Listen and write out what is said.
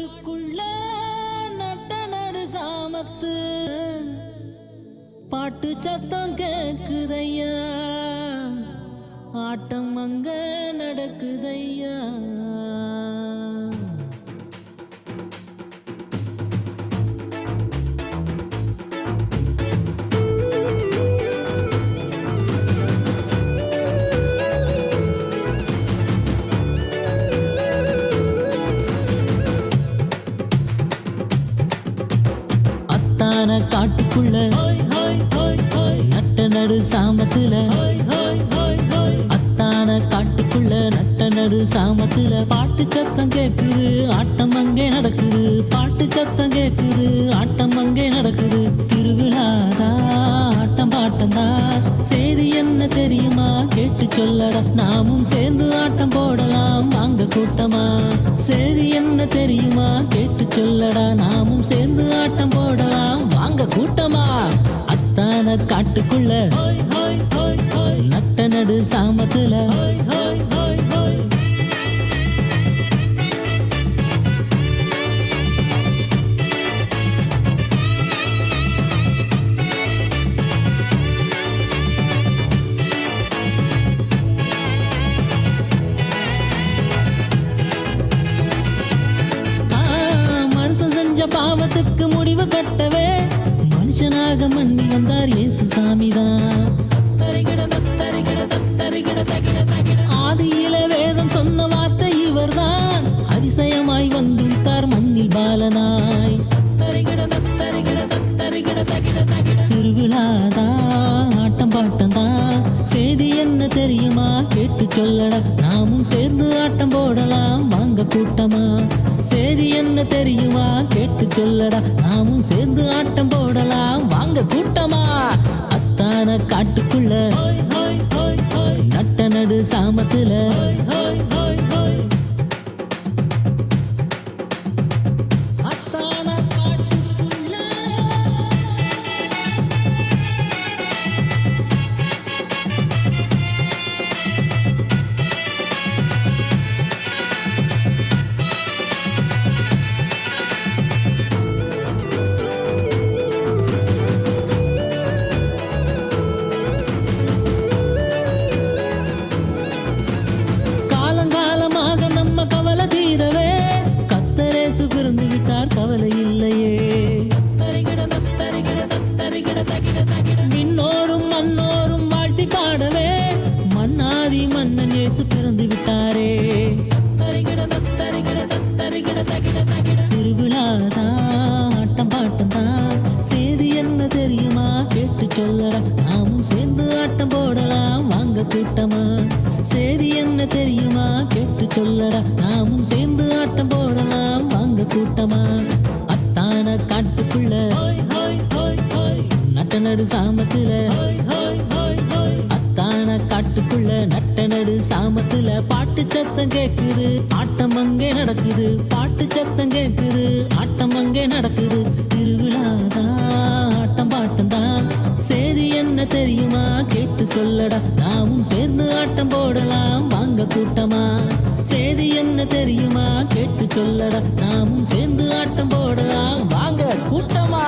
காட்டுக்குள்ள நட்ட நடு சாமத்து பாட்டு சத்தம் கேக்குதையா, ஆட்டம் அங்க நடக்குதையா. காட்டுக்குள்ள நட்ட நடு சாமத்துல, அத்தான காட்டுக்குள்ள நட்ட நடு சாமத்துல பாட்டு சத்தம் கேக்குது, ஆட்டம் அங்கே நடக்குது. பாட்டு சத்தம் கேக்குது, ஆட்டம் அங்கே நடக்குது. திருவிழாதா ஆட்டம் பாட்டந்தா, செய்தி என்ன தெரியுமா கேட்டு சொல்லடா, நாமும் சேர்ந்து ஆட்டம் போடலாம் வாங்க கூட்டமா. செய்தி என்ன தெரியுமா கேட்டு சொல்லடா, நாமும் சேர்ந்து ஆட்டம் போடலாம் வாங்க கூட்டமா. அத்தான காட்டுக்குள்ள நட்ட நடு சாமத்துல, பாவத்துக்கு முடிவு கட்டவே மனுஷனாக மண்ணி வந்தார் இயேசு சாமிதான். ஆதியில வேதம் சொன்ன வார்த்தை இவர்தான், அதிசயமாய் வந்துட்டார் மண்ணில் பாலனாய். திருவிழாதா ஆட்டம் பாட்டம்தான், செய்தி என்ன தெரியுமா கேட்டு சொல்லடா, நாமும் சேர்ந்து ஆட்டம் போடலாம் வாங்க கூட்டமா. செய்தி என்ன தெரியுமா கேட்டு சொல்லடா, நாமும் சேர்ந்து ஆட்டம் போடலாம் வாங்க கூட்டமா. அத்தான காட்டுக்குள்ள நட்ட நடு சாமத்துல, பிறந்து விட்டார் கவலை இல்லையே. விண்ணோரும் மண்ணோரும் வாழ்த்தி பாடவே மன்னாதி மன்னன் இயேசு பிறந்து விட்டாரே. திருவிழாதா ஆட்டம் பாட்டம்தான், செய்தி என்ன தெரியுமா கேட்டு சொல்லடா, நாமும் சேர்ந்து ஆட்டம் போடலாம் வாங்க கூட்டமா. செய்தி என்ன தெரியுமா கேட்டு சொல்லடா, நாமும் சேர்ந்து ஆட்டம் போடலாம் வாங்க கூட்டமா. அத்தான காட்டுக்குள்ள நட்ட நடு சாமத்துல, அத்தான காட்டுக்குள்ள நட்ட நடு சாமத்துல பாட்டு சத்தம் கேக்குது, ஆட்டம் அங்கே நடக்குது. பாட்டு சத்தம் கேக்குது, ஆட்டம் அங்கே நடக்குது. திருவிழாதா ஆட்டம் பாட்டம்தான், செய்தி என்ன தெரியுமா கேட்டு சொல்லடா, நாமும் சேர்ந்து ஆட்டம் போடலாம் வாங்க கூட்டமா. செய்தி என்ன தெரியுமா கேட்டு சொல்லடா, நாமும் சேர்ந்து ஆட்டம் போடலாம் வாங்க கூட்டமா.